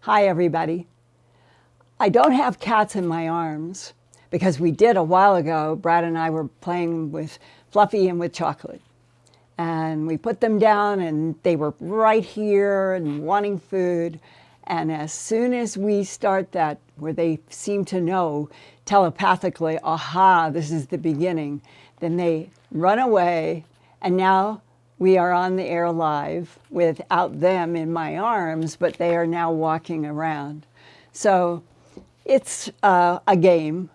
Hi, everybody. I don't have cats in my arms because we did a while ago. Brad and I were playing with Fluffy and with Chocolate. And we put them down and they were right here and wanting food. And as soon as we start that, where they seem to know telepathically, aha, this is the beginning, then they run away. And now we are on the air live without them in my arms, but they are now walking around. So it's a game,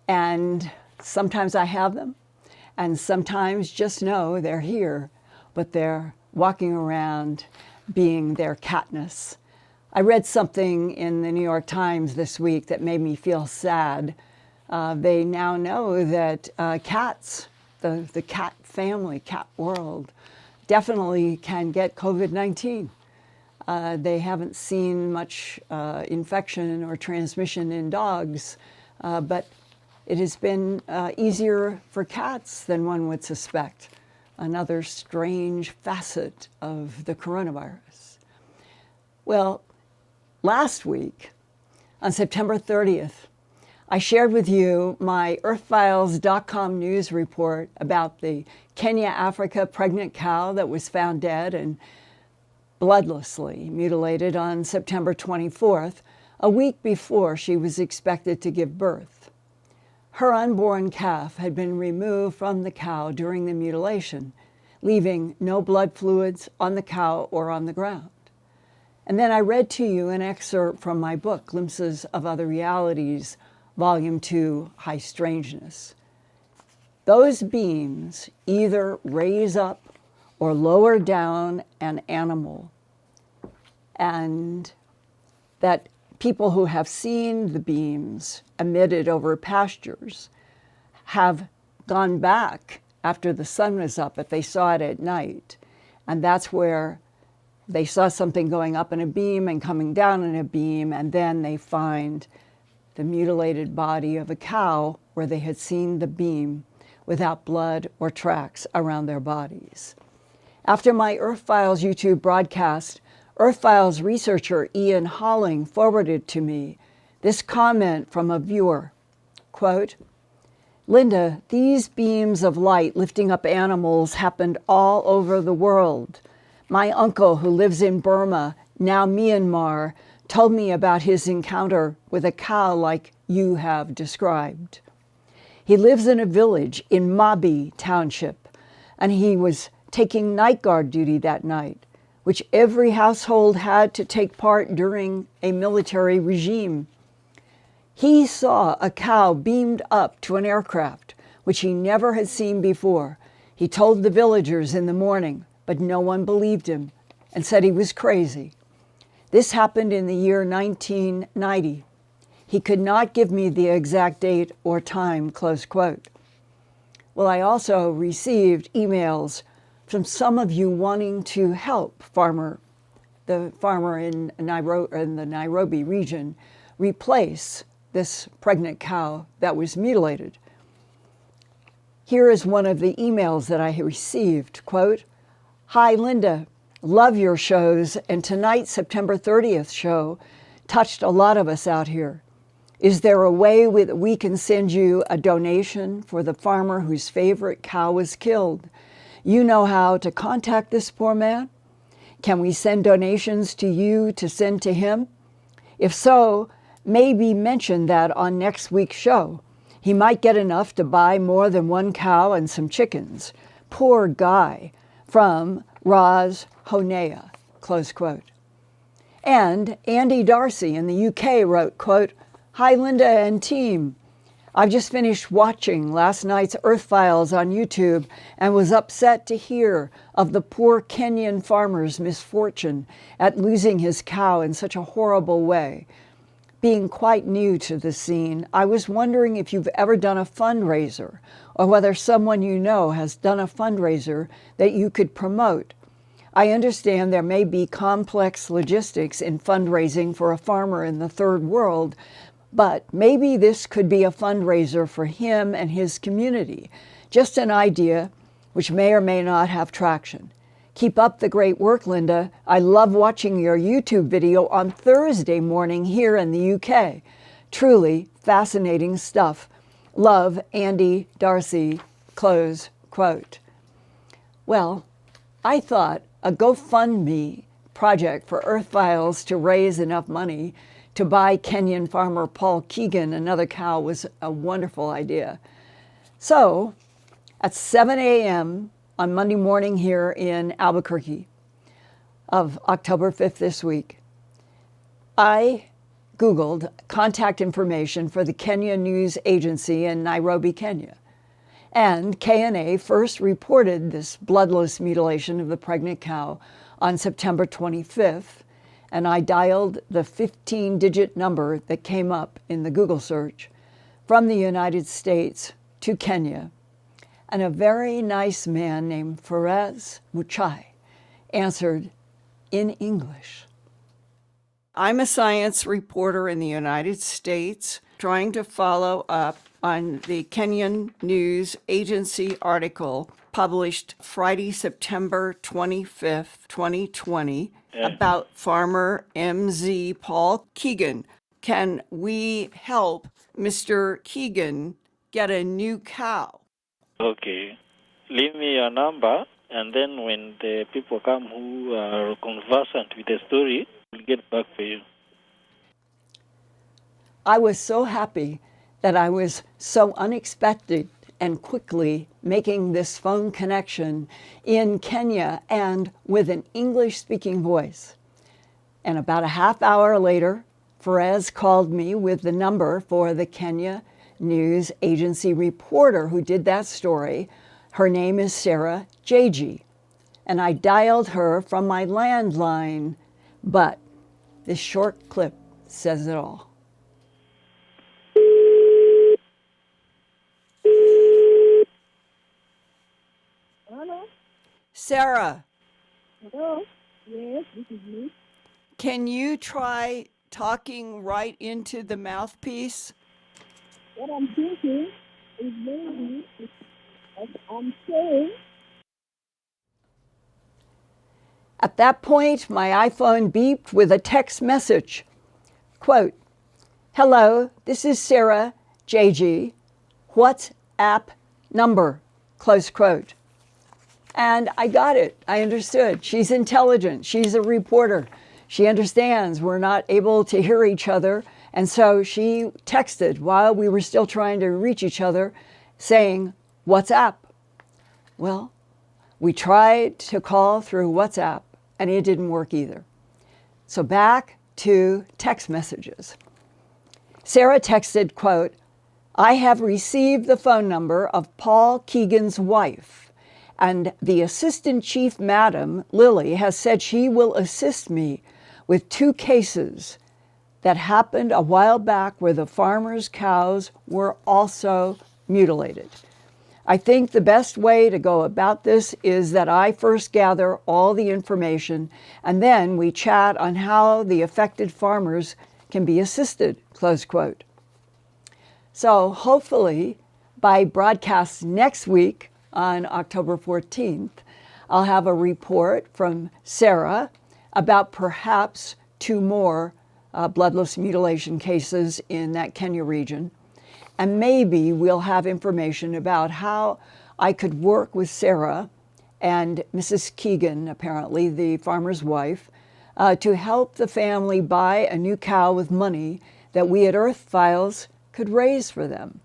and sometimes I have them, and sometimes just know they're here, but they're walking around being their catness. I read something in the New York Times this week that made me feel sad. They now know that cats, the cat family, cat world, definitely can get COVID-19. They haven't seen much infection or transmission in dogs, but it has been easier for cats than one would suspect. Another strange facet of the coronavirus. Well, last week, on September 30th, I shared with you my Earthfiles.com news report about the Kenya, Africa pregnant cow that was found dead and bloodlessly mutilated on September 24th, a week before she was expected to give birth. Her unborn calf had been removed from the cow during the mutilation, leaving no blood fluids on the cow or on the ground. And then I read to you an excerpt from my book, Glimpses of Other Realities, Volume 2, High Strangeness. Those beams either raise up or lower down an animal, and that people who have seen the beams emitted over pastures have gone back after the sun was up if they saw it at night. And that's where they saw something going up in a beam and coming down in a beam, and then they find the mutilated body of a cow where they had seen the beam without blood or tracks around their bodies. After my Earthfiles YouTube broadcast, Earthfiles researcher Ian Holling forwarded to me this comment from a viewer, quote, "Linda, these beams of light lifting up animals happened all over the world. My uncle, who lives in Burma, now Myanmar, told me about his encounter with a cow like you have described. He lives in a village in Mabi Township, and he was taking night guard duty that night, which every household had to take part during a military regime. He saw a cow beamed up to an aircraft, which he never had seen before. He told the villagers in the morning, but no one believed him and said he was crazy. This happened in the year 1990. He could not give me the exact date or time," close quote. Well, I also received emails from some of you wanting to help the farmer in the Nairobi region replace this pregnant cow that was mutilated. Here is one of the emails that I received, quote, "Hi, Linda. Love your shows, and tonight's September 30th show touched a lot of us out here. Is there a way we can send you a donation for the farmer whose favorite cow was killed? You know how to contact this poor man? Can we send donations to you to send to him? If so, maybe mention that on next week's show. He might get enough to buy more than one cow and some chickens. Poor guy." From Roz Honea, close quote. And Andy Darcy in the UK wrote, quote, "Hi, Linda and team. I've just finished watching last night's Earthfiles on YouTube and was upset to hear of the poor Kenyan farmer's misfortune at losing his cow in such a horrible way. Being quite new to the scene, I was wondering if you've ever done a fundraiser or whether someone you know has done a fundraiser that you could promote. I understand there may be complex logistics in fundraising for a farmer in the third world, but maybe this could be a fundraiser for him and his community. Just an idea which may or may not have traction. Keep up the great work, Linda. I love watching your YouTube video on Thursday morning here in the UK. Truly fascinating stuff. Love, Andy Darcy, close quote. Well, I thought a GoFundMe project for Earthfiles to raise enough money to buy Kenyan farmer Paul Keegan another cow was a wonderful idea. So, at 7 a.m. on Monday morning here in Albuquerque of October 5th this week, I Googled contact information for the Kenya News Agency in Nairobi, Kenya. And KNA first reported this bloodless mutilation of the pregnant cow on September 25th, and I dialed the 15-digit number that came up in the Google search from the United States to Kenya. And a very nice man named Perez Muchai answered in English. I'm a science reporter in the United States trying to follow up on the Kenyan News Agency article published Friday, September 25th, 2020, about farmer MZ Paul Keegan. Can we help Mr. Keegan get a new cow? Okay. Leave me your number, and then when the people come who are conversant with the story, we'll get back for you. I was so happy that I was so unexpected and quickly making this phone connection in Kenya and with an English-speaking voice. And about a half hour later, Perez called me with the number for the Kenya News Agency reporter who did that story. Her name is Sarah Jeji, and I dialed her from my landline, but this short clip says it all. Hello? Sarah. Hello? Yes, this is me. Can you try talking right into the mouthpiece? What I'm thinking is maybe, as I'm saying. At that point, my iPhone beeped with a text message. Quote, "Hello, this is Sarah JG. WhatsApp number," close quote. And I got it. I understood. She's intelligent. She's a reporter. She understands we're not able to hear each other. And so she texted while we were still trying to reach each other saying, "WhatsApp." Well, we tried to call through WhatsApp and it didn't work either. So back to text messages. Sarah texted, quote, "I have received the phone number of Paul Keegan's wife, and the assistant chief, Madam Lily, has said she will assist me with 2 cases that happened a while back where the farmers' cows were also mutilated. I think the best way to go about this is that I first gather all the information and then we chat on how the affected farmers can be assisted," close quote. So hopefully by broadcast next week on October 14th, I'll have a report from Sarah about perhaps 2 more bloodless mutilation cases in that Kenya region. And maybe we'll have information about how I could work with Sarah and Mrs. Keegan, apparently the farmer's wife, to help the family buy a new cow with money that we at Earthfiles could raise for them.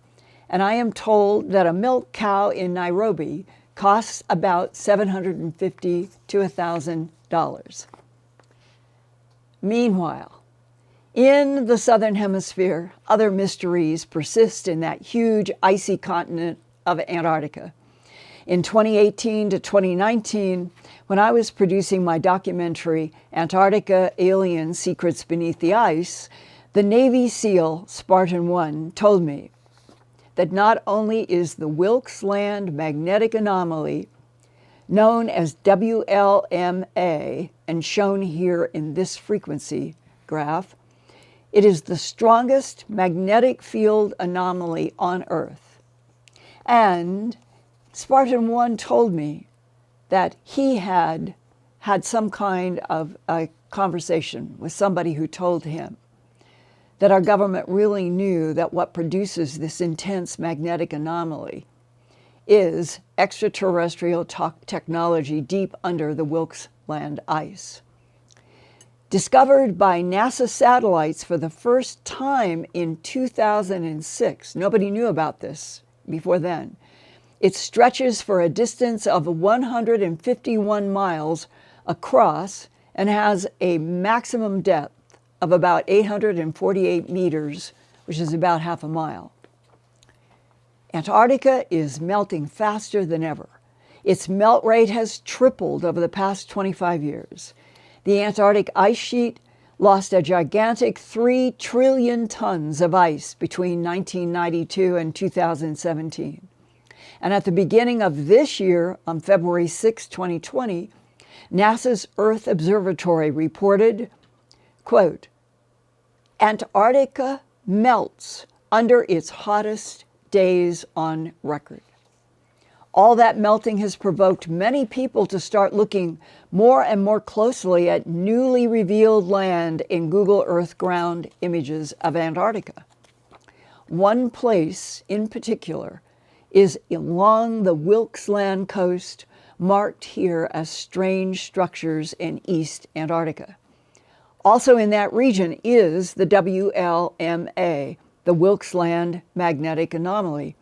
And I am told that a milk cow in Nairobi costs about $750 to $1,000. Meanwhile, in the Southern Hemisphere, other mysteries persist in that huge icy continent of Antarctica. In 2018 to 2019, when I was producing my documentary, Antarctica: Alien Secrets Beneath the Ice, the Navy SEAL Spartan 1 told me that not only is the Wilkes Land magnetic anomaly, known as WLMA, and shown here in this frequency graph, it is the strongest magnetic field anomaly on Earth. And Spartan 1 told me that he had had some kind of a conversation with somebody who told him that our government really knew that what produces this intense magnetic anomaly is extraterrestrial technology deep under the Wilkes Land ice. Discovered by NASA satellites for the first time in 2006. Nobody knew about this before then. It stretches for a distance of 151 miles across and has a maximum depth of about 848 meters, which is about half a mile. Antarctica is melting faster than ever. Its melt rate has tripled over the past 25 years. The Antarctic ice sheet lost a gigantic 3 trillion tons of ice between 1992 and 2017. And at the beginning of this year, on February 6, 2020, NASA's Earth Observatory reported, quote, Antarctica melts under its hottest days on record. All that melting has provoked many people to start looking more and more closely at newly revealed land in Google Earth ground images of Antarctica. One place in particular is along the Wilkes Land coast, marked here as strange structures in East Antarctica. Also in that region is the WLMA, the Wilkes Land Magnetic Anomaly.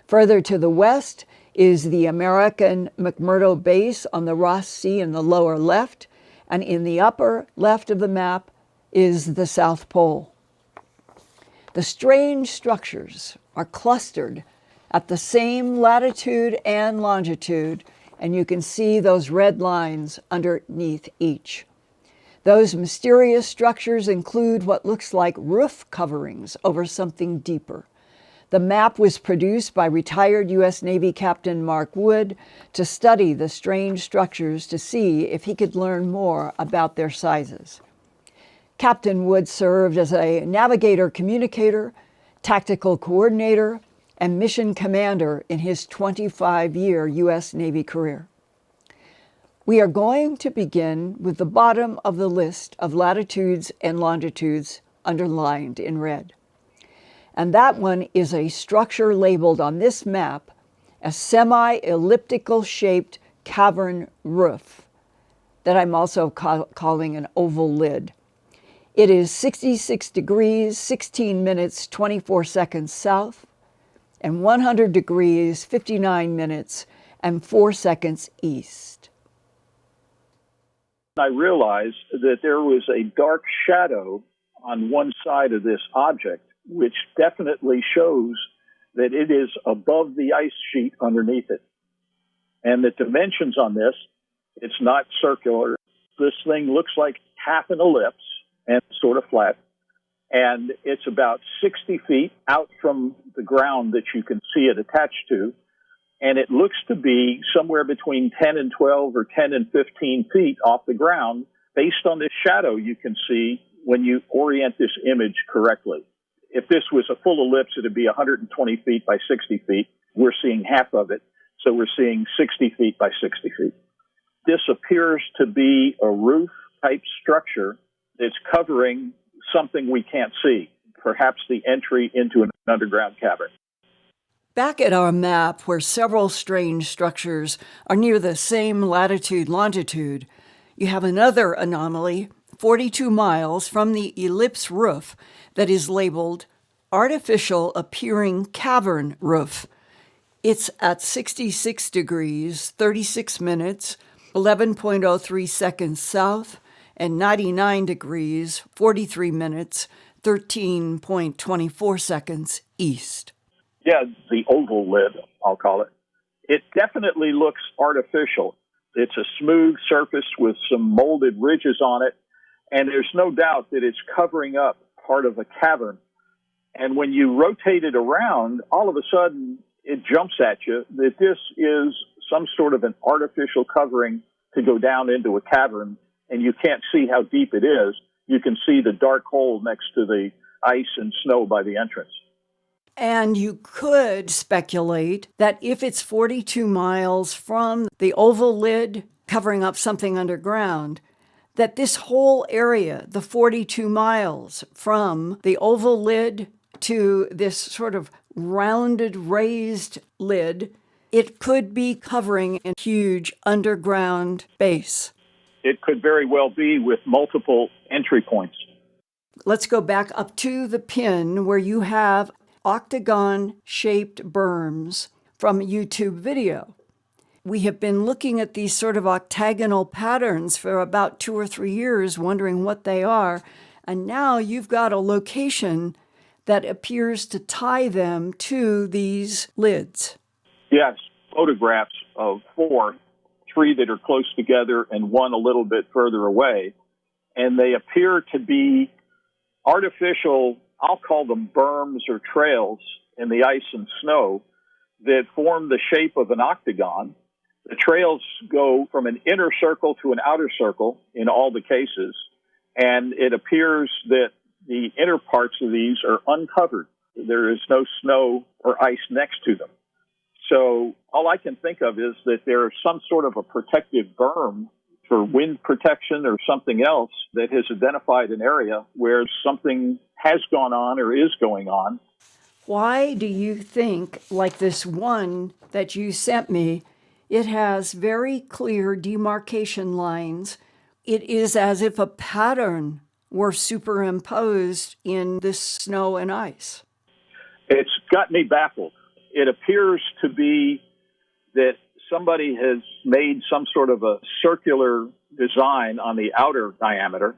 Further to the west is the American McMurdo Base on the Ross Sea in the lower left, and in the upper left of the map is the South Pole. The strange structures are clustered at the same latitude and longitude, and you can see those red lines underneath each. Those mysterious structures include what looks like roof coverings over something deeper. The map was produced by retired U.S. Navy Captain Mark Wood to study the strange structures to see if he could learn more about their sizes. Captain Wood served as a navigator communicator, tactical coordinator, and mission commander in his 25-year U.S. Navy career. We are going to begin with the bottom of the list of latitudes and longitudes underlined in red. And that one is a structure labeled on this map as semi-elliptical-shaped cavern roof that I'm also calling an oval lid. It is 66 degrees, 16 minutes, 24 seconds south, and 100 degrees, 59 minutes, and 4 seconds east. I realized that there was a dark shadow on one side of this object, which definitely shows that it is above the ice sheet underneath it. And the dimensions on this, it's not circular. This thing looks like half an ellipse and sort of flat. And it's about 60 feet out from the ground that you can see it attached to. And it looks to be somewhere between 10 and 12 or 10 and 15 feet off the ground based on this shadow you can see when you orient this image correctly. If this was a full ellipse, it would be 120 feet by 60 feet. We're seeing half of it, so we're seeing 60 feet by 60 feet. This appears to be a roof-type structure that's covering something we can't see, perhaps the entry into an underground cavern. Back at our map, where several strange structures are near the same latitude-longitude, you have another anomaly 42 miles from the ellipse roof that is labeled Artificial Appearing Cavern Roof. It's at 66 degrees, 36 minutes, 11.03 seconds south, and 99 degrees, 43 minutes, 13.24 seconds east. Yeah, the oval lid, I'll call it. It definitely looks artificial. It's a smooth surface with some molded ridges on it, and there's no doubt that it's covering up part of a cavern. And when you rotate it around, all of a sudden it jumps at you that this is some sort of an artificial covering to go down into a cavern, and you can't see how deep it is. You can see the dark hole next to the ice and snow by the entrance. And you could speculate that if it's 42 miles from the oval lid covering up something underground, that this whole area, the 42 miles from the oval lid to this sort of rounded, raised lid, it could be covering a huge underground base. It could very well be with multiple entry points. Let's go back up to the pin where you have octagon-shaped berms from a YouTube video. We have been looking at these sort of octagonal patterns for about 2 or 3 years, wondering what they are. And now you've got a location that appears to tie them to these lids. Yes, photographs of 4, 3 that are close together and 1 a little bit further away. And they appear to be artificial, I'll call them berms or trails in the ice and snow that form the shape of an octagon. The trails go from an inner circle to an outer circle in all the cases, and it appears that the inner parts of these are uncovered. There is no snow or ice next to them. So all I can think of is that there's some sort of a protective berm for wind protection or something else that has identified an area where something has gone on or is going on. Why do you think, like this one that you sent me, it has very clear demarcation lines? It is as if a pattern were superimposed in this snow and ice. It's got me baffled. It appears to be that somebody has made some sort of a circular design on the outer diameter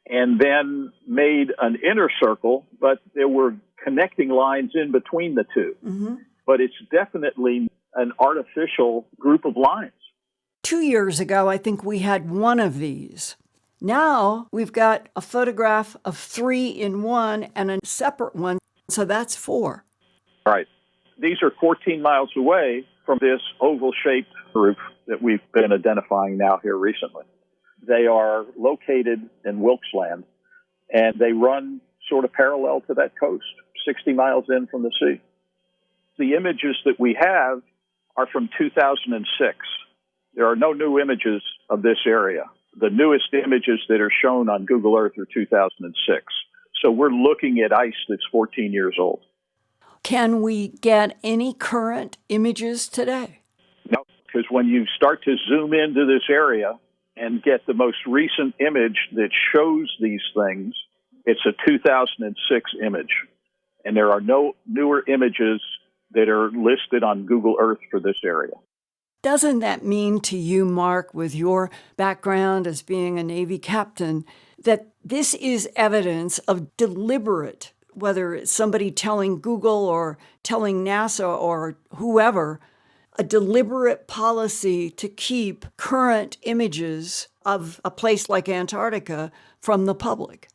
and then made an inner circle, but there were connecting lines in between the two. Mm-hmm. But it's definitely an artificial group of lines. 2 years ago, I think we had one of these. Now we've got a photograph of 3 in one and a separate one, so that's 4. Right. These are 14 miles away from this oval-shaped group that we've been identifying now here recently. They are located in Wilkes Land, and they run sort of parallel to that coast, 60 miles in from the sea. The images that we have are from 2006. There are no new images of this area. The newest images that are shown on Google Earth are 2006. So we're looking at ice that's 14 years old. Can we get any current images today? No, because when you start to zoom into this area and get the most recent image that shows these things, it's a 2006 image. And there are no newer images that are listed on Google Earth for this area. Doesn't that mean to you, Mark, with your background as being a Navy captain, that this is evidence of deliberate, whether it's somebody telling Google or telling NASA or whoever, a deliberate policy to keep current images of a place like Antarctica from the public?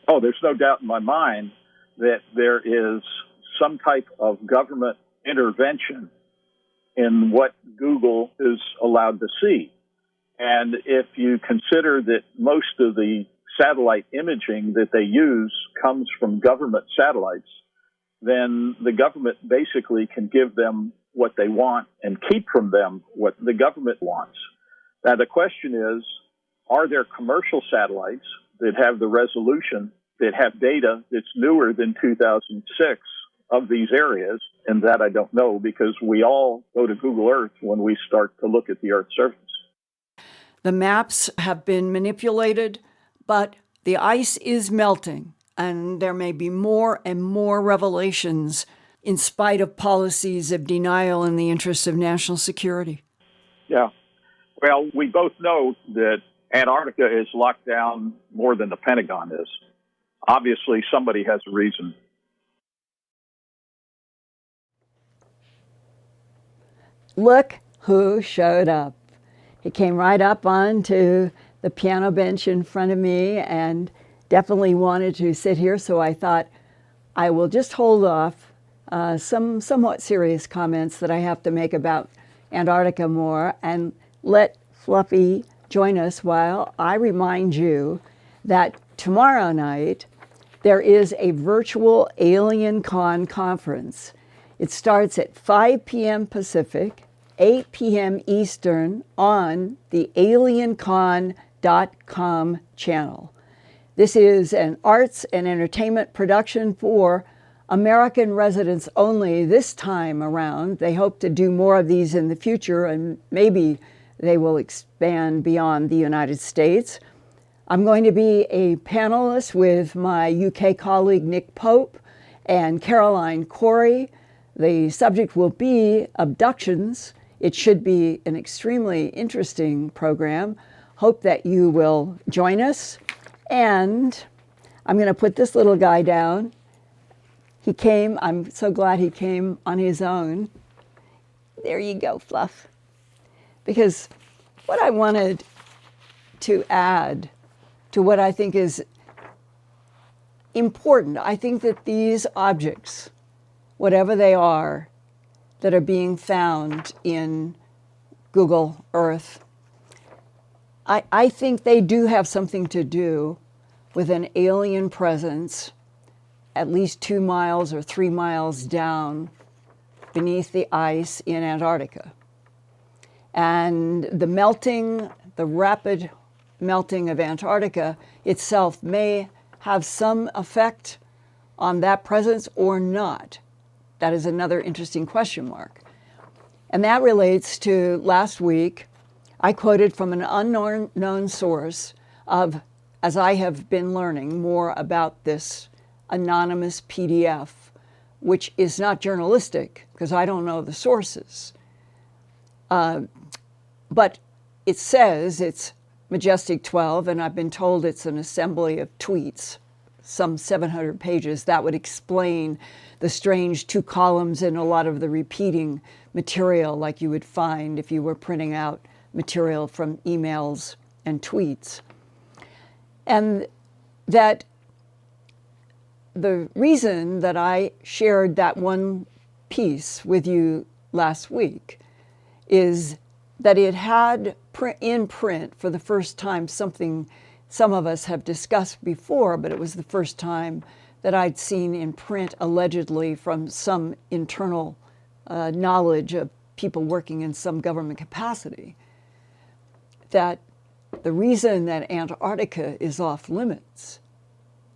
Oh, there's no doubt in my mind that there is some type of government intervention in what Google is allowed to see. And if you consider that most of the satellite imaging that they use comes from government satellites, then the government basically can give them what they want and keep from them what the government wants. Now, the question is, are there commercial satellites that have the resolution, that have data that's newer than 2006 of these areas? And that I don't know, because we all go to Google Earth when we start to look at the Earth's surface. The maps have been manipulated, but the ice is melting, and there may be more and more revelations in spite of policies of denial in the interest of national security. Yeah. Well, we both know that Antarctica is locked down more than the Pentagon is. Obviously, somebody has a reason. Look who showed up. He came right up onto the piano bench in front of me and definitely wanted to sit here, so I thought I will just hold off some somewhat serious comments that I have to make about Antarctica more and let Fluffy join us while I remind you that tomorrow night there is a virtual AlienCon conference. It starts at 5 p.m. Pacific 8 p.m. Eastern on the aliencon.com channel. This is an arts and entertainment production for American residents only this time around. They hope to do more of these in the future, and maybe they will expand beyond the United States. I'm going to be a panelist with my UK colleague Nick Pope and Caroline Corey. The subject will be abductions. It should be an extremely interesting program. Hope that you will join us. And I'm going to put this little guy down. He came, I'm so glad he came on his own. There you go, Fluff. Because what I wanted to add to what I think is important, I think that these objects, whatever they are, that are being found in Google Earth, I think they do have something to do with an alien presence at least 2 miles or 3 miles down beneath the ice in Antarctica. And the melting, the rapid melting of Antarctica itself may have some effect on that presence or not. That is another interesting question mark. And that relates to last week, I quoted from an unknown source of, as I have been learning more about this anonymous PDF, which is not journalistic because I don't know the sources. But it says it's Majestic 12, and I've been told it's an assembly of tweets, some 700 pages. That would explain the strange 2 columns and a lot of the repeating material like you would find if you were printing out material from emails and tweets. And that the reason that I shared that one piece with you last week is that it had in print for the first time something some of us have discussed before, but it was the first time that I'd seen in print allegedly from some internal knowledge of people working in some government capacity, that the reason that Antarctica is off limits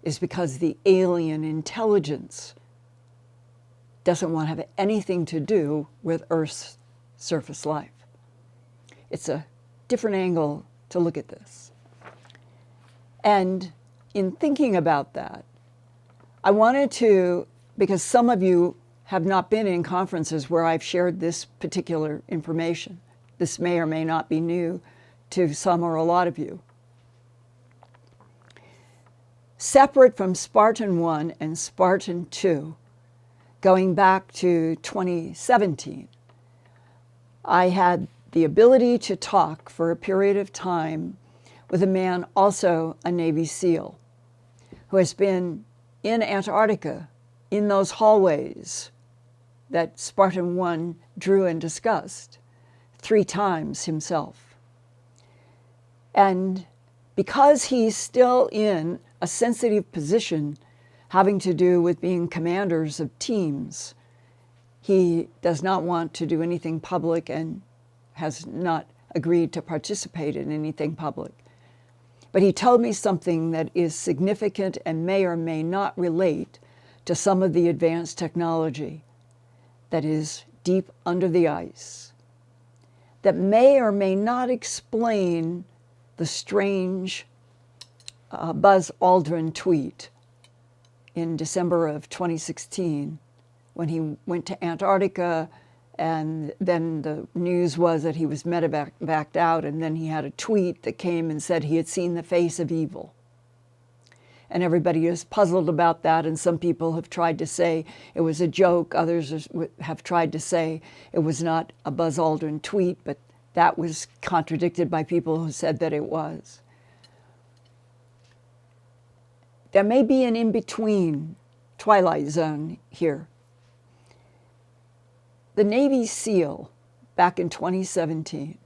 is because the alien intelligence doesn't want to have anything to do with Earth's surface life. It's a different angle to look at this. And in thinking about that, I wanted to, because some of you have not been in conferences where I've shared this particular information. This may or may not be new to some or a lot of you. Separate from Spartan 1 and Spartan 2, going back to 2017, I had the ability to talk for a period of time with a man, also a Navy SEAL, who has been in Antarctica, in those hallways that Spartan 1 drew and discussed 3 times himself. And because he's still in a sensitive position having to do with being commanders of teams, he does not want to do anything public and has not agreed to participate in anything public. But he told me something that is significant and may or may not relate to some of the advanced technology that is deep under the ice, that may or may not explain the strange Buzz Aldrin tweet in December of 2016 when he went to Antarctica, and then the news was that he was medevaced out, and then he had a tweet that came and said he had seen the face of evil. And everybody is puzzled about that, and some people have tried to say it was a joke. Others have tried to say it was not a Buzz Aldrin tweet, but that was contradicted by people who said that it was. There may be an in-between twilight zone here. The Navy SEAL, back in 2017,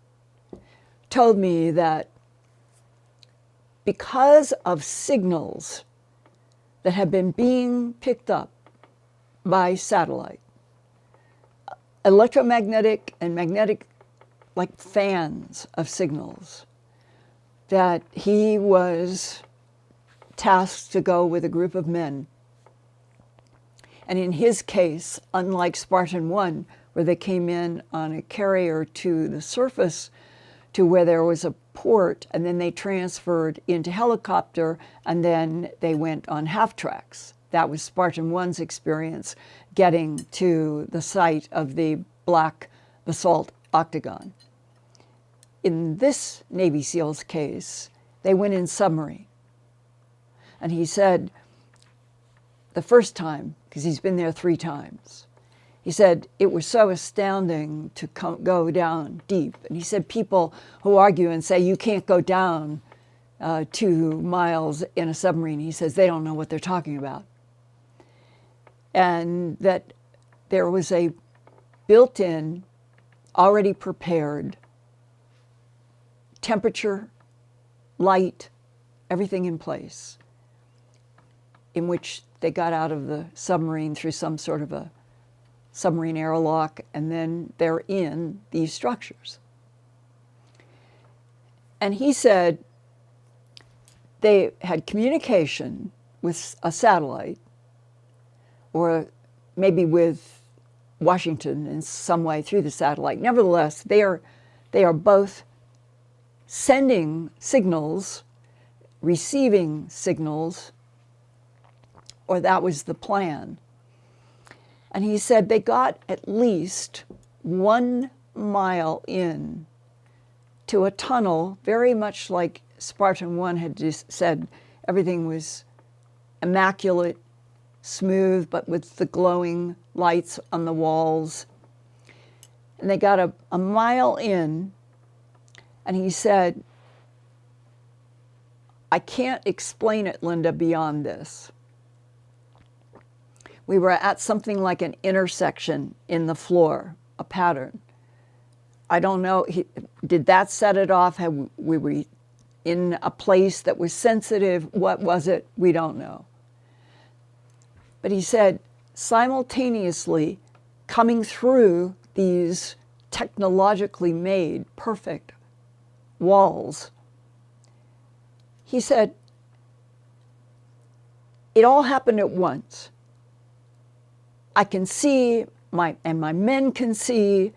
told me that because of signals that have been being picked up by satellite, electromagnetic and magnetic, like fans of signals, that he was tasked to go with a group of men. And in his case, unlike Spartan 1, where they came in on a carrier to the surface to where there was a port, and then they transferred into helicopter, and then they went on half tracks. That was Spartan 1's experience getting to the site of the black basalt octagon. In this Navy SEALs case, they went in submarine. And he said, the first time, because he's been there 3 times, he said, it was so astounding to go down deep. And he said, people who argue and say you can't go down 2 miles in a submarine, he says they don't know what they're talking about. And that there was a built-in, already prepared temperature, light, everything in place, in which they got out of the submarine through some sort of a submarine airlock, and then they're in these structures. And he said they had communication with a satellite, or maybe with Washington in some way through the satellite. Nevertheless, they are both sending signals, receiving signals, or that was the plan. And he said they got at least 1 mile in to a tunnel, very much like Spartan 1 had just said, everything was immaculate, smooth, but with the glowing lights on the walls. And they got a mile in, and he said, I can't explain it, Linda, beyond this. We were at something like an intersection in the floor, a pattern. I don't know, did that set it off? We were in a place that was sensitive? What was it? We don't know. But he said, simultaneously coming through these technologically made, perfect walls, he said, it all happened at once. I can see, and my men can see,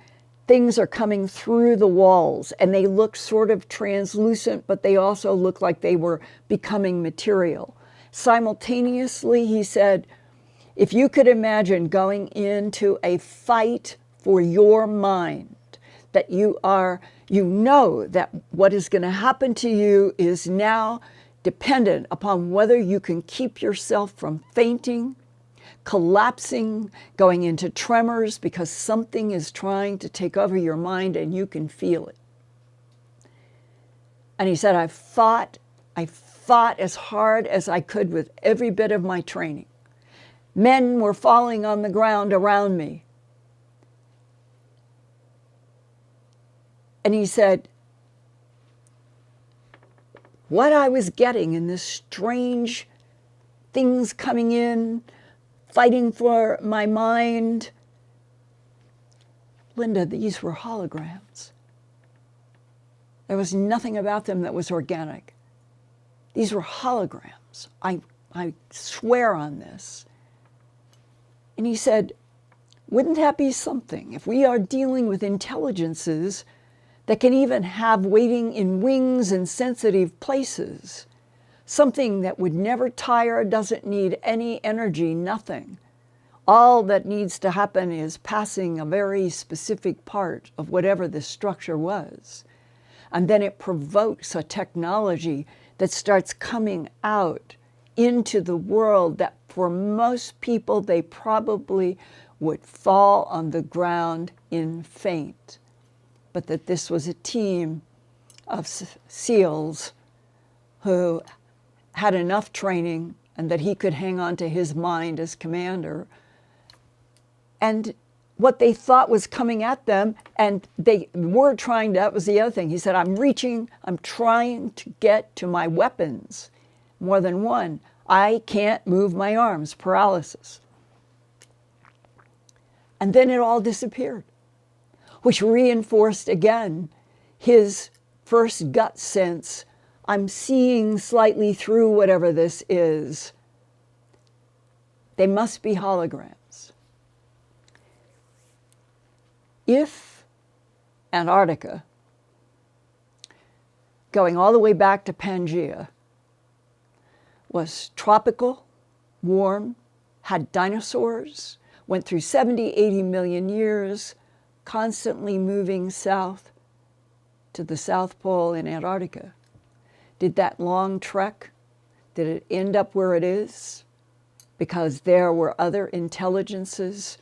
things are coming through the walls, and they look sort of translucent, but they also look like they were becoming material. Simultaneously, he said, if you could imagine going into a fight for your mind, that you know that what is going to happen to you is now dependent upon whether you can keep yourself from fainting, collapsing, going into tremors because something is trying to take over your mind and you can feel it. And he said, I fought as hard as I could with every bit of my training. Men were falling on the ground around me. And he said, what I was getting in this strange things coming in, fighting for my mind, Linda, these were holograms. There was nothing about them that was organic. These were holograms. I swear on this. And he said, wouldn't that be something if we are dealing with intelligences that can even have waiting in wings and sensitive places, something that would never tire, doesn't need any energy, nothing. All that needs to happen is passing a very specific part of whatever the structure was. And then it provokes a technology that starts coming out into the world that for most people, they probably would fall on the ground in faint. But that this was a team of SEALs who had enough training and that he could hang on to his mind as commander. And what they thought was coming at them, and they were trying to, that was the other thing. He said, I'm trying to get to my weapons, more than one. I can't move my arms, paralysis. And then it all disappeared. which reinforced again his first gut sense, I'm seeing slightly through whatever this is. They must be holograms. If Antarctica, going all the way back to Pangaea, was tropical, warm, had dinosaurs, went through 70, 80 million years, constantly moving south to the South Pole in Antarctica. Did that long trek, did it end up where it is? Because there were other intelligences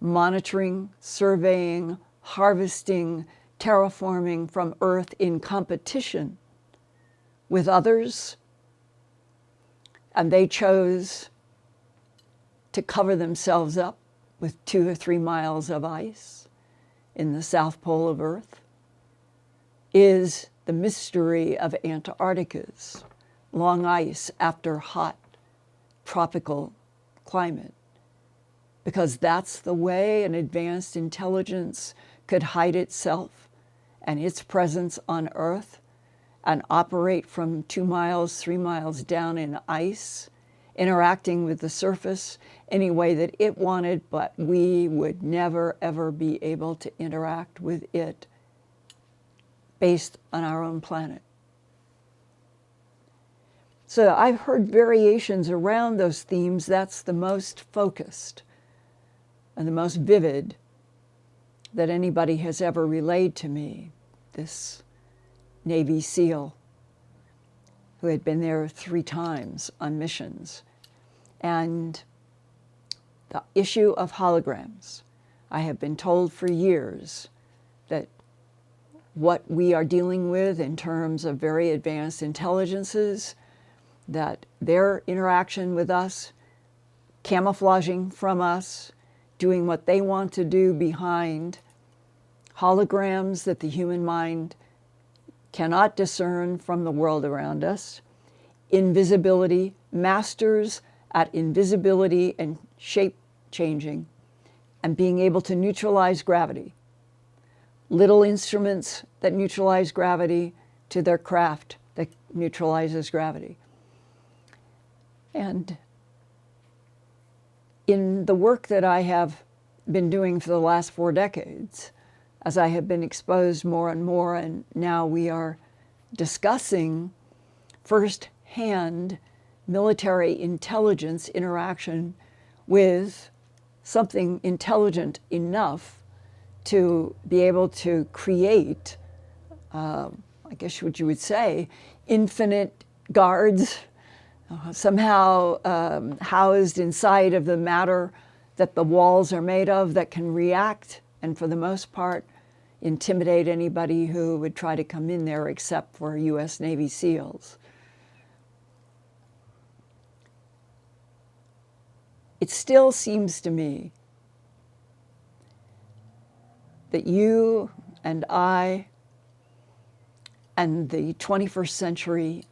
monitoring, surveying, harvesting, terraforming from Earth in competition with others, and they chose to cover themselves up with 2 or 3 miles of ice in the South Pole of Earth, is the mystery of Antarctica's long ice after hot tropical climate. Because that's the way an advanced intelligence could hide itself and its presence on Earth and operate from 2 miles, 3 miles down in ice, interacting with the surface any way that it wanted, but we would never, ever be able to interact with it based on our own planet. So I've heard variations around those themes. That's the most focused and the most vivid that anybody has ever relayed to me, this Navy SEAL who had been there 3 times on missions. And the issue of holograms. I have been told for years that what we are dealing with in terms of very advanced intelligences, that their interaction with us, camouflaging from us, doing what they want to do behind holograms that the human mind cannot discern from the world around us, invisibility, masters at invisibility and shape changing, and being able to neutralize gravity. Little instruments that neutralize gravity to their craft that neutralizes gravity. And in the work that I have been doing for the last 4 decades, as I have been exposed more and more, and now we are discussing first-hand military intelligence interaction with something intelligent enough to be able to create, I guess what you would say, infinite guards, somehow housed inside of the matter that the walls are made of, that can react and for the most part intimidate anybody who would try to come in there except for US Navy SEALs. It still seems to me that you and I and the 21st century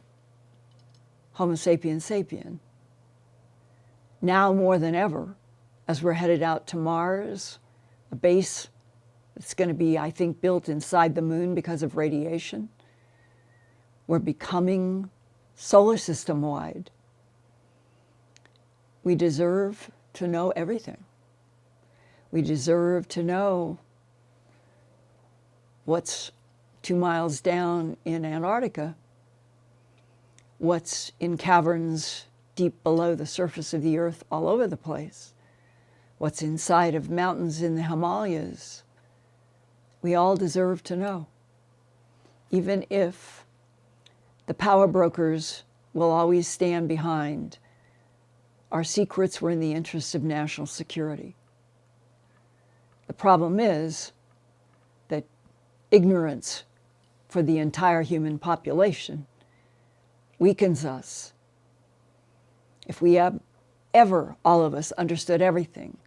Homo sapiens sapien, now more than ever, as we're headed out to Mars, a base that's going to be, I think, built inside the moon because of radiation. We're becoming solar system-wide. We deserve to know everything. We deserve to know what's 2 miles down in Antarctica, what's in caverns deep below the surface of the Earth all over the place, what's inside of mountains in the Himalayas. We all deserve to know, even if the power brokers will always stand behind our secrets were in the interest of national security. The problem is that ignorance for the entire human population weakens us. If we have ever, all of us, understood everything,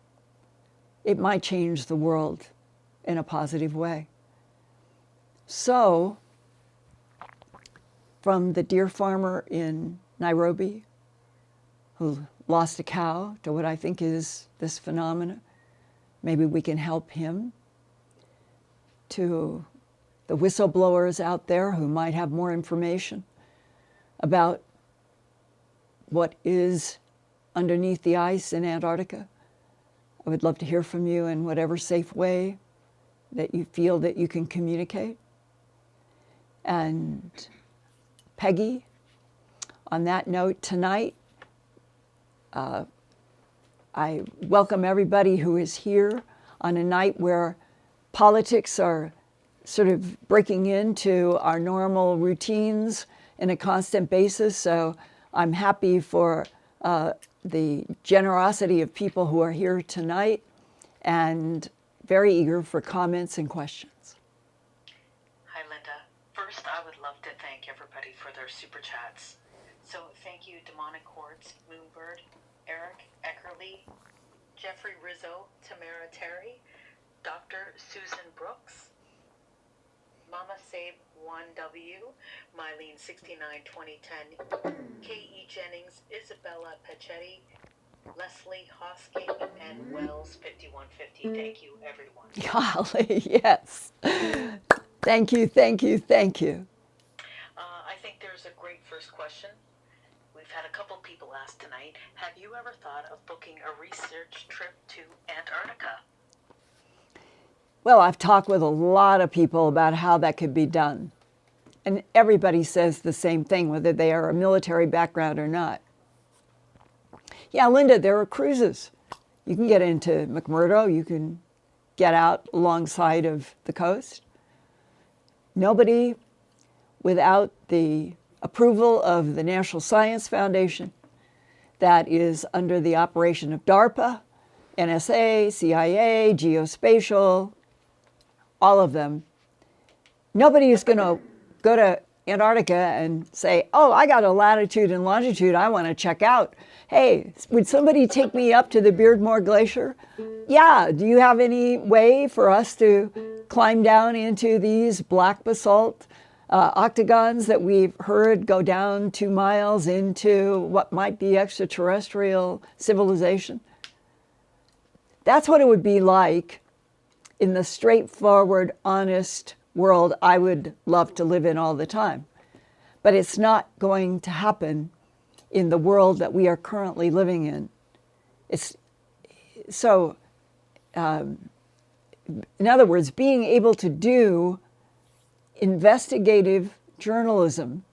it might change the world in a positive way. So, from the deer farmer in Nairobi who lost a cow to what I think is this phenomena, maybe we can help him. to the whistleblowers out there who might have more information about what is underneath the ice in Antarctica. I would love to hear from you in whatever safe way that you feel that you can communicate. And Peggy, on that note tonight, I welcome everybody who is here on a night where politics are sort of breaking into our normal routines in a constant basis. So I'm happy for the generosity of people who are here tonight and very eager for comments and questions. Hi, Linda. First, I would love to thank everybody for their super chats. So thank you, Demonic Quartz, Moonbird, Eric Eckerly, Jeffrey Rizzo, Tamara Terry, Dr. Susan Brooks, Mama Sabe 1W, Mylene 69 2010, K.E. Jennings, Isabella Pachetti, Leslie Hosking, and Wells 5150. Thank you, everyone. Golly, yes. Thank you, thank you, thank you. I think there's a great first question. We've had a couple people ask tonight, have you ever thought of booking a research trip to Antarctica? Well, I've talked with a lot of people about how that could be done. And everybody says the same thing, whether they are a military background or not. Yeah, Linda, there are cruises. You can get into McMurdo. You can get out alongside of the coast. Nobody, without the approval of the National Science Foundation, that is under the operation of DARPA, NSA, CIA, Geospatial, all of them, nobody is going to go to Antarctica and say, oh, I got a latitude and longitude I want to check out. Hey, would somebody take me up to the Beardmore Glacier? Yeah, do you have any way for us to climb down into these black basalt octagons that we've heard go down 2 miles into what might be extraterrestrial civilization? That's what it would be like in the straightforward, honest world I would love to live in all the time. But it's not going to happen in the world that we are currently living in. It's so, in other words, being able to do investigative journalism,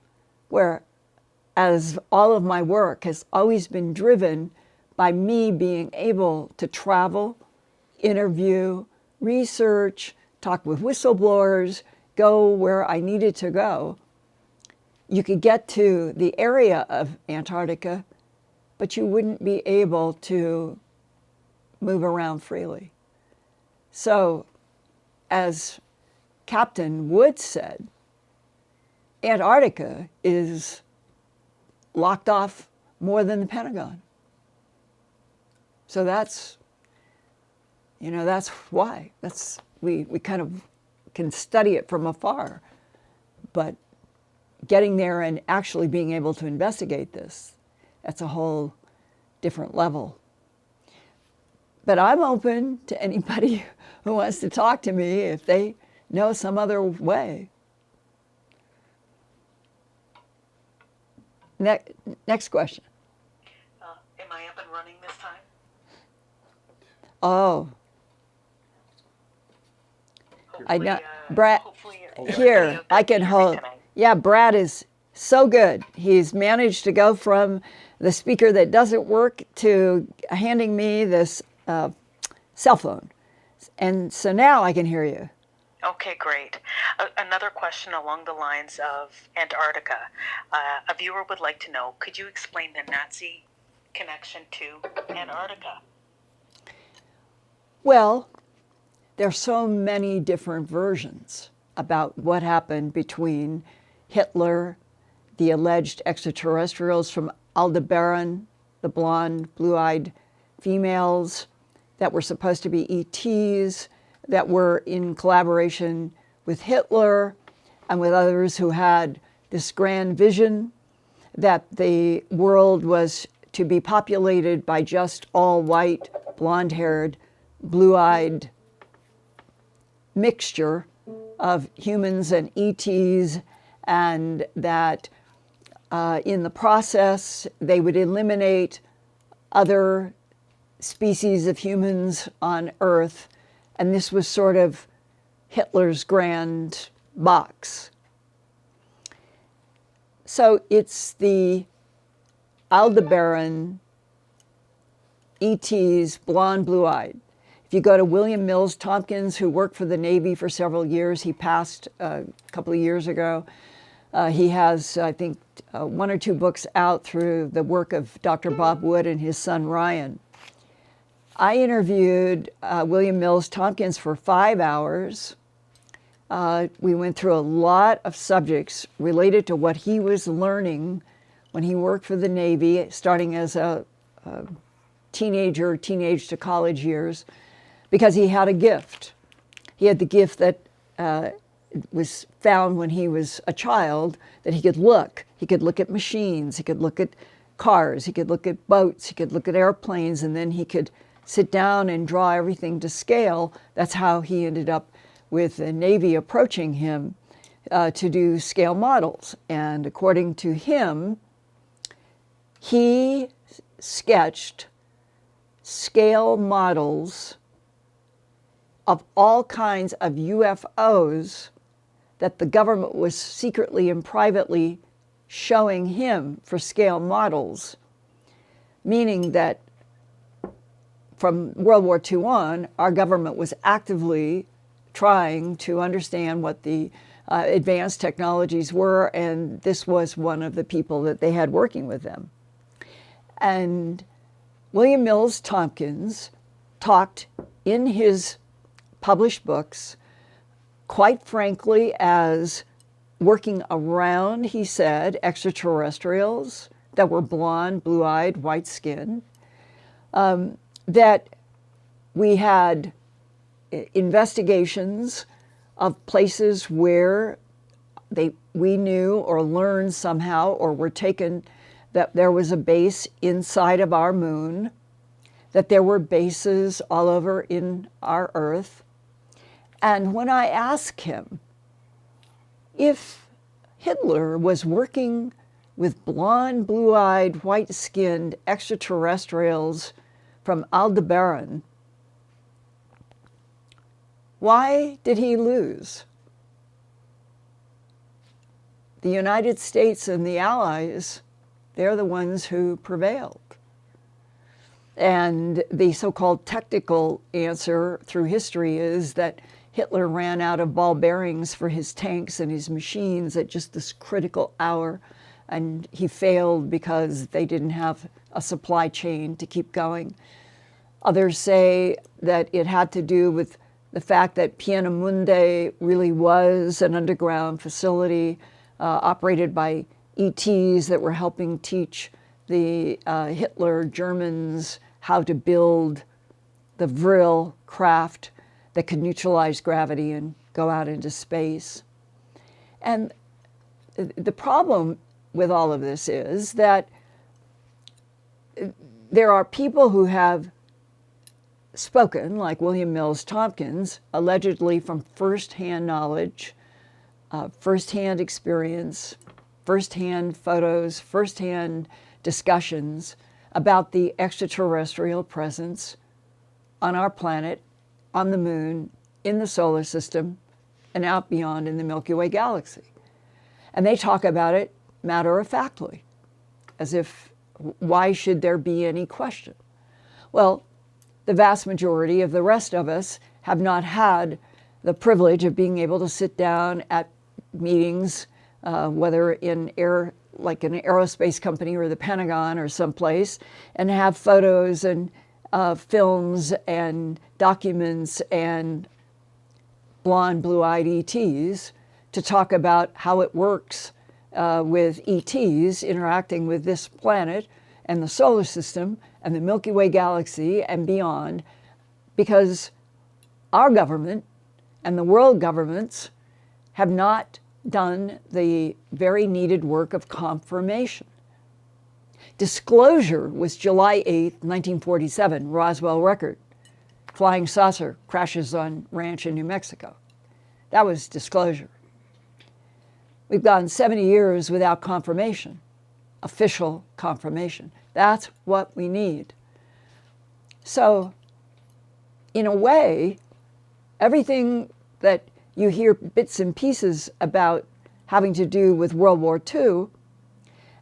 where as all of my work has always been driven by me being able to travel, interview, research, talk with whistleblowers, go where I needed to go. You could get to the area of Antarctica, but you wouldn't be able to move around freely. So, as Captain Wood said, Antarctica is locked off more than the Pentagon. So that's why. We kind of can study it from afar, but getting there and actually being able to investigate this, that's a whole different level. But I'm open to anybody who wants to talk to me if they know some other way. Next question. Am I up and running this time? Oh. I know, Brad, Hopefully here, I can hold. Yeah, Brad is so good. He's managed to go from the speaker that doesn't work to handing me this cell phone. And so now I can hear you. Okay, great. Another question along the lines of Antarctica. A viewer would like to know, could you explain the Nazi connection to Antarctica? Well, there's so many different versions about what happened between Hitler, the alleged extraterrestrials from Aldebaran, the blonde, blue-eyed females that were supposed to be ETs, that were in collaboration with Hitler and with others who had this grand vision that the world was to be populated by just all white, blonde-haired, blue-eyed mixture of humans and ETs, and that in the process they would eliminate other species of humans on Earth. And this was sort of Hitler's grand box. So it's the Aldebaran ETs, blonde, blue-eyed. If you go to William Mills Tompkins, who worked for the Navy for several years, he passed a couple of years ago. He has, I think, 1 or 2 books out through the work of Dr. Bob Wood and his son Ryan. I interviewed William Mills Tompkins for 5 hours. We went through a lot of subjects related to what he was learning when he worked for the Navy, starting as a teenage to college years, because he had a gift. He had the gift that was found when he was a child, that he could look. He could look at machines, he could look at cars, he could look at boats, he could look at airplanes, and then he could sit down and draw everything to scale. That's how he ended up with the Navy approaching him to do scale models. And according to him, he sketched scale models of all kinds of UFOs that the government was secretly and privately showing him for scale models, meaning that from World War II on, our government was actively trying to understand what the advanced technologies were, and this was one of the people that they had working with them. And William Mills Tompkins talked in his published books, quite frankly, as working around, he said, extraterrestrials that were blonde, blue-eyed, white-skinned, that we had investigations of places where we knew or learned somehow or were taken that there was a base inside of our moon, that there were bases all over in our Earth. And when I asked him if Hitler was working with blonde, blue-eyed, white-skinned extraterrestrials from Aldebaran, why did he lose? The United States and the Allies, they're the ones who prevailed. And the so-called technical answer through history is that Hitler ran out of ball bearings for his tanks and his machines at just this critical hour, and he failed because they didn't have a supply chain to keep going. Others say that it had to do with the fact that Pienemunde really was an underground facility operated by ETs that were helping teach the Hitler Germans how to build the Vril craft that could neutralize gravity and go out into space. And the problem with all of this is that there are people who have spoken, like William Mills Tompkins, allegedly from firsthand knowledge, firsthand experience, firsthand photos, firsthand discussions about the extraterrestrial presence on our planet, on the moon, in the solar system, and out beyond in the Milky Way galaxy. And they talk about it matter-of-factly, as if, why should there be any question? Well, the vast majority of the rest of us have not had the privilege of being able to sit down at meetings, whether like an aerospace company or the Pentagon or someplace, and have photos and films and documents and blonde, blue-eyed ETs to talk about how it works with ETs interacting with this planet and the solar system and the Milky Way galaxy and beyond, because our government and the world governments have not done the very needed work of confirmation. Disclosure was July 8, 1947, Roswell record. Flying saucer crashes on ranch in New Mexico. That was disclosure. We've gone 70 years without confirmation, official confirmation. That's what we need. So, in a way, everything that you hear bits and pieces about having to do with World War II,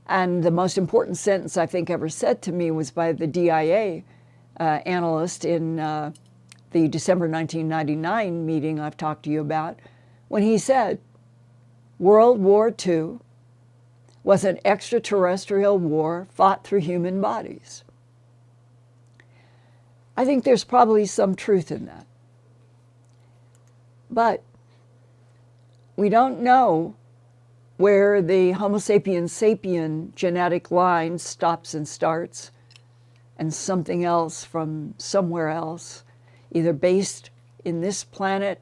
and the most important sentence I think ever said to me was by the DIA analyst in the December 1999 meeting I've talked to you about, when he said, World War II was an extraterrestrial war fought through human bodies. I think there's probably some truth in that. But we don't know where the Homo sapiens sapien genetic line stops and starts, and something else from somewhere else, either based in this planet,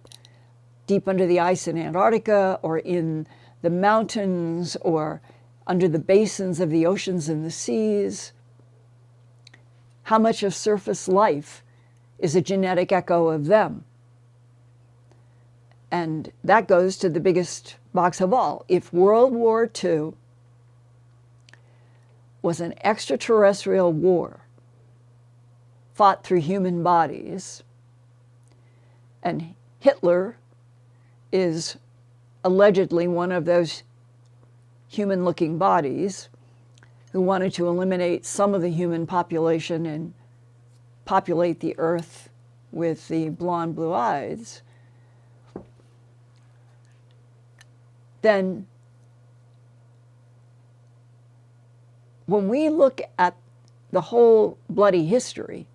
deep under the ice in Antarctica, or in the mountains, or under the basins of the oceans and the seas. How much of surface life is a genetic echo of them? And that goes to the biggest box of all. If World War II was an extraterrestrial war fought through human bodies, and Hitler is allegedly one of those human-looking bodies who wanted to eliminate some of the human population and populate the Earth with the blonde blue eyes, then when we look at the whole bloody history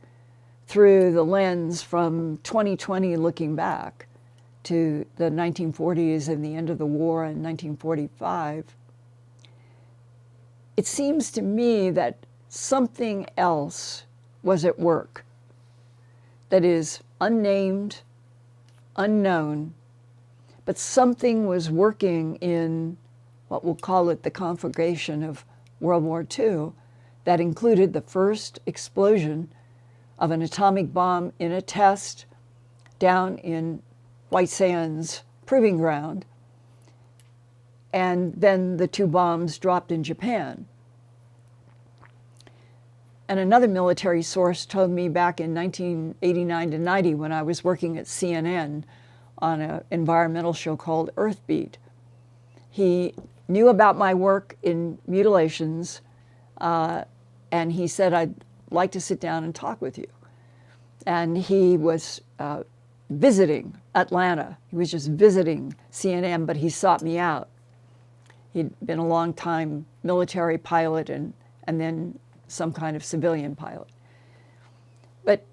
through the lens from 2020 looking back to the 1940s and the end of the war in 1945, it seems to me that something else was at work that is unnamed, unknown, but something was working in what we'll call it the conflagration of World War II that included the first explosion of an atomic bomb in a test down in White Sands Proving Ground, and then the two bombs dropped in Japan. And another military source told me back in 1989 to 90 when I was working at CNN on an environmental show called Earthbeat. He knew about my work in mutilations, and he said, I'd like to sit down and talk with you. And he was visiting Atlanta. He was just visiting CNN, but he sought me out. He'd been a long time military pilot and then some kind of civilian pilot. But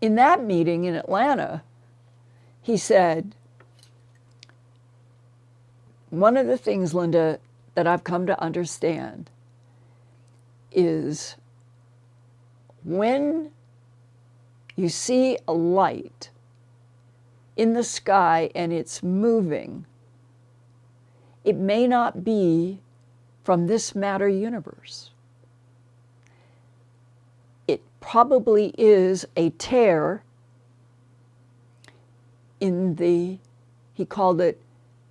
in that meeting in Atlanta, he said, one of the things, Linda, that I've come to understand is when you see a light in the sky and it's moving, it may not be from this matter universe. It probably is a tear in the, he called it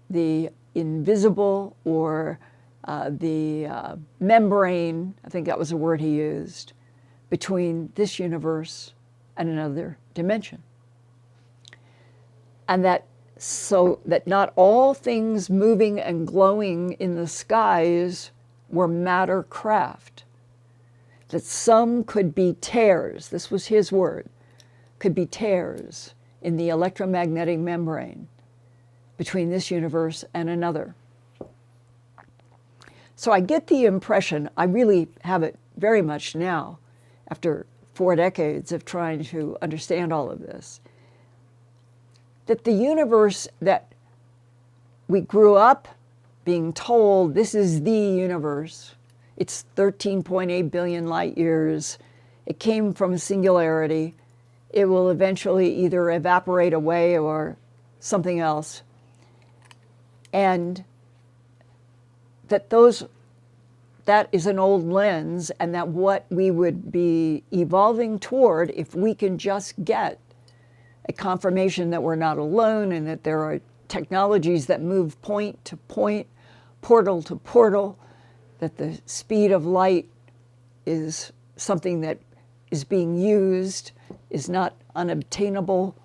the invisible or the membrane, I think that was a word he used, between this universe and another dimension. And that so that not all things moving and glowing in the skies were matter craft. That some could be tears, this was his word, could be tears in the electromagnetic membrane between this universe and another. So I get the impression, I really have it very much now, after 4 decades of trying to understand all of this, that the universe that we grew up being told this is the universe, it's 13.8 billion light years, it came from a singularity, it will eventually either evaporate away or something else, and that is an old lens, and that what we would be evolving toward if we can just get a confirmation that we're not alone and that there are technologies that move point to point, portal to portal, that the speed of light is something that is being used, is not unobtainable,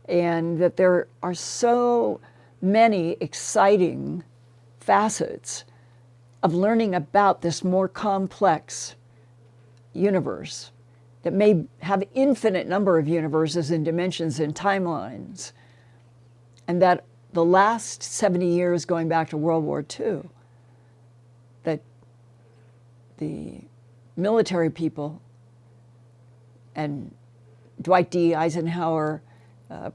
and that there are so many exciting facets of learning about this more complex universe that may have infinite number of universes and dimensions and timelines, and that the last 70 years going back to World War II, that the military people and Dwight D. Eisenhower,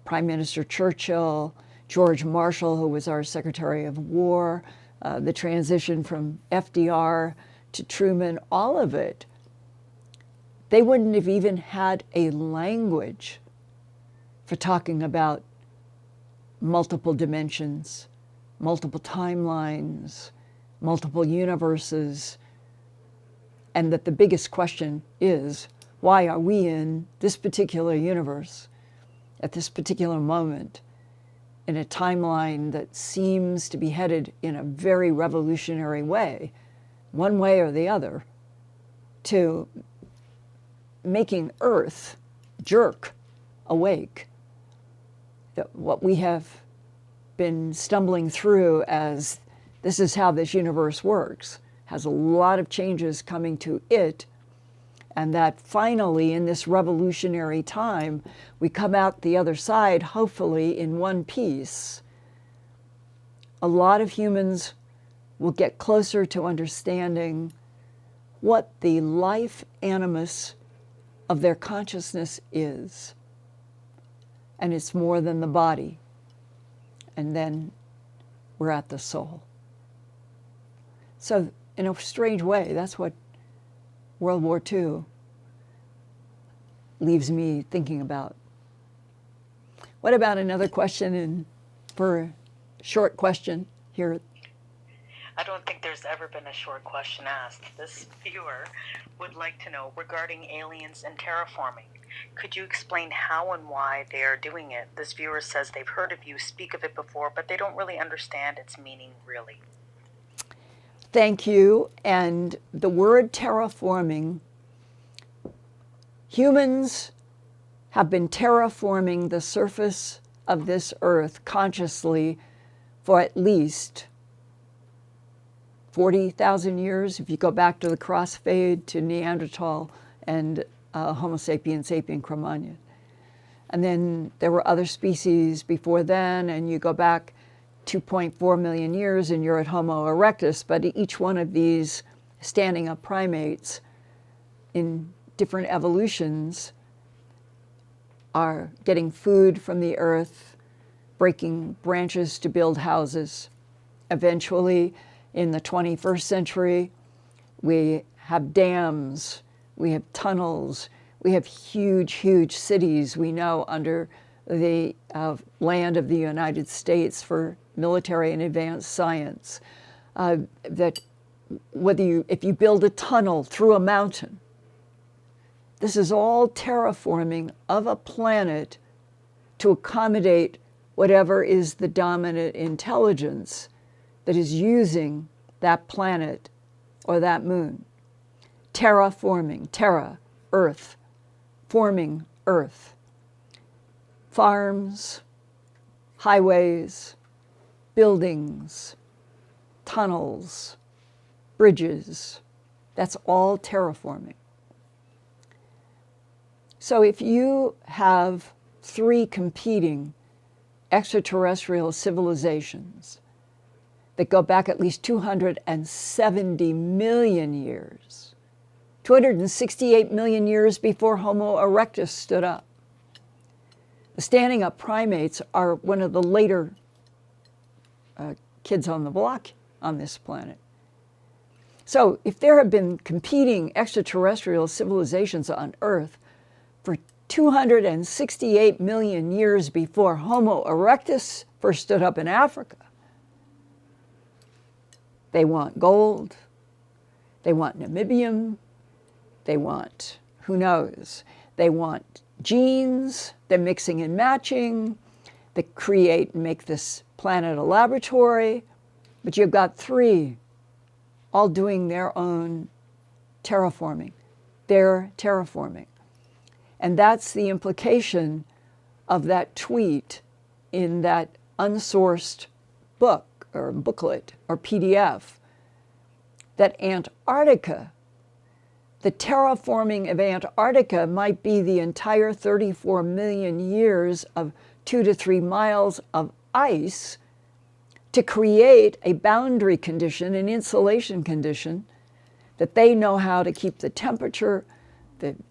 Prime Minister Churchill, George Marshall, who was our Secretary of War, the transition from FDR to Truman, all of it, they wouldn't have even had a language for talking about multiple dimensions, multiple timelines, multiple universes, and that the biggest question is, why are we in this particular universe at this particular moment in a timeline that seems to be headed in a very revolutionary way, one way or the other, to making Earth jerk awake. That what we have been stumbling through as this is how this universe works has a lot of changes coming to it, and that finally in this revolutionary time we come out the other side hopefully in one piece. A lot of humans will get closer to understanding what the life animus of their consciousness is. And it's more than the body. And then we're at the soul. So in a strange way, that's what World War II leaves me thinking about. What about another question? And for a short question here. I don't think there's ever been a short question asked. This viewer would like to know regarding aliens and terraforming. Could you explain how and why they are doing it? This viewer says they've heard of you speak of it before, but they don't really understand its meaning really. Thank you. And the word terraforming, humans have been terraforming the surface of this earth consciously for at least 40,000 years, if you go back to the crossfade to Neanderthal and Homo sapiens sapien Cro-Magnon. And then there were other species before then, and you go back 2.4 million years and you're at Homo erectus, but each one of these standing up primates in different evolutions are getting food from the earth, breaking branches to build houses. Eventually, in the 21st century, we have dams, we have tunnels, we have huge, huge cities we know under the land of the United States for military and advanced science. That if you build a tunnel through a mountain, this is all terraforming of a planet to accommodate whatever is the dominant intelligence that is using that planet or that moon. Terraforming, terra, earth, forming earth. Farms, highways, buildings, tunnels, bridges, that's all terraforming. So if you have 3 competing extraterrestrial civilizations that go back at least 270 million years, 268 million years before Homo erectus stood up. The standing up primates are one of the later kids on the block on this planet. So if there have been competing extraterrestrial civilizations on Earth for 268 million years before Homo erectus first stood up in Africa, they want gold, they want namibium, they want, who knows, they want genes, they're mixing and matching, that create and make this planet a laboratory, but you've got 3 all doing their own terraforming. They're terraforming. And that's the implication of that tweet in that unsourced book or booklet or PDF, that Antarctica, the terraforming of Antarctica might be the entire 34 million years of 2 to 3 miles of ice to create a boundary condition, an insulation condition, that they know how to keep the temperature,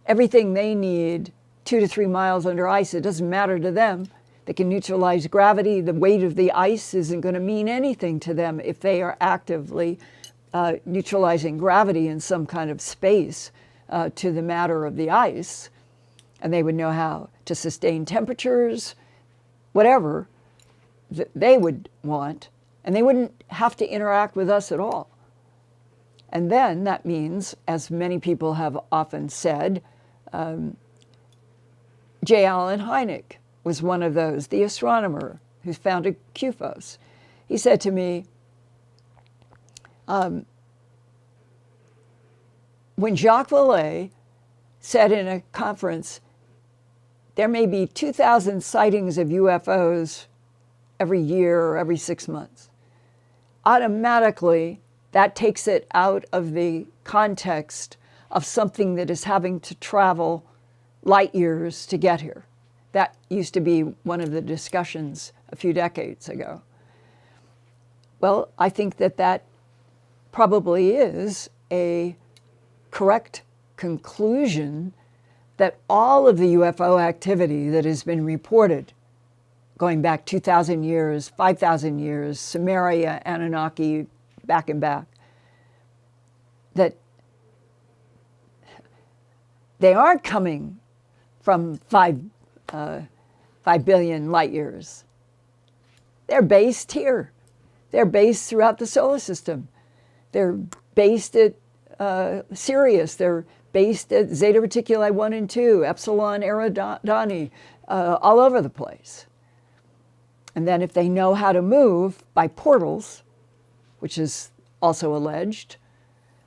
everything they need 2 to 3 miles under ice. It doesn't matter to them. They can neutralize gravity. The weight of the ice isn't going to mean anything to them if they are actively neutralizing gravity in some kind of space to the matter of the ice. And they would know how to sustain temperatures, whatever they would want, and they wouldn't have to interact with us at all. And then that means, as many people have often said, J. Allen Hynek was one of those, the astronomer who founded CUFOS. He said to me, when Jacques Vallée said in a conference, there may be 2,000 sightings of UFOs every year or every 6 months, automatically that takes it out of the context of something that is having to travel light years to get here. That used to be one of the discussions a few decades ago. Well, I think that that probably is a correct conclusion, that all of the UFO activity that has been reported going back 2,000 years, 5,000 years, Sumeria, Anunnaki, back and back, that they aren't coming from 5 billion light years. They're based here. They're based throughout the solar system. They're based at Sirius. They're based at Zeta Reticuli 1 and 2, Epsilon Eridani, all over the place. And then if they know how to move by portals, which is also alleged,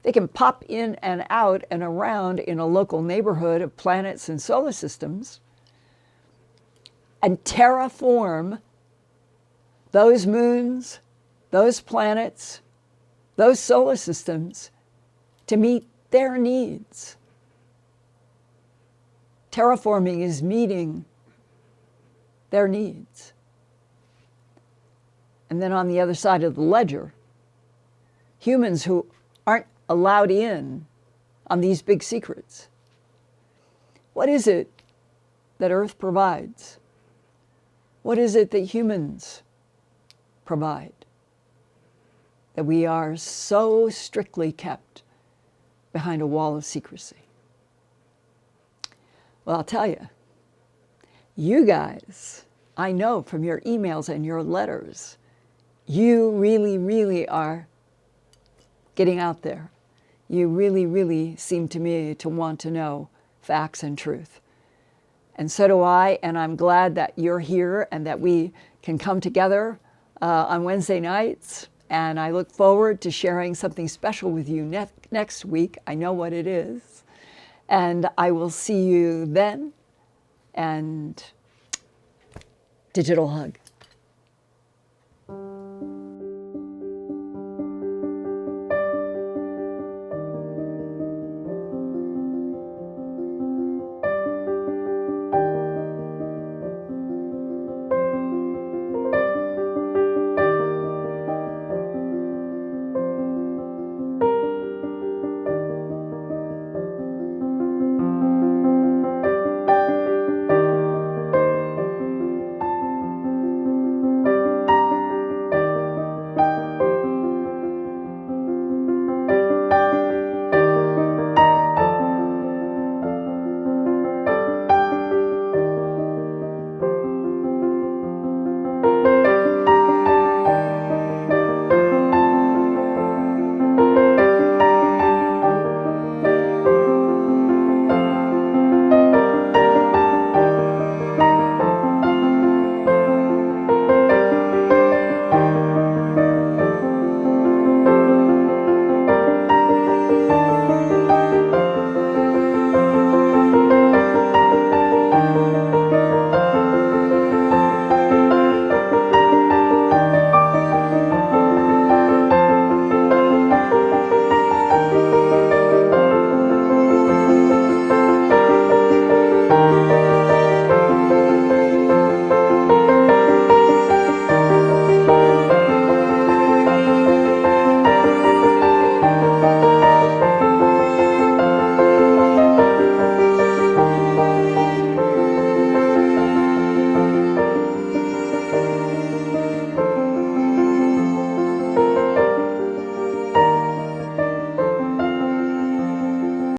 they can pop in and out and around in a local neighborhood of planets and solar systems and terraform those moons, those planets, those solar systems to meet their needs. Terraforming is meeting their needs. And then on the other side of the ledger, humans who aren't allowed in on these big secrets. What is it that Earth provides? What is it that humans provide that we are so strictly kept behind a wall of secrecy? Well, I'll tell you, you guys, I know from your emails and your letters, you really, really are getting out there. You really, really seem to me to want to know facts and truth. And so do I, and I'm glad that you're here and that we can come together on Wednesday nights. And I look forward to sharing something special with you next week. I know what it is. And I will see you then. And digital hug.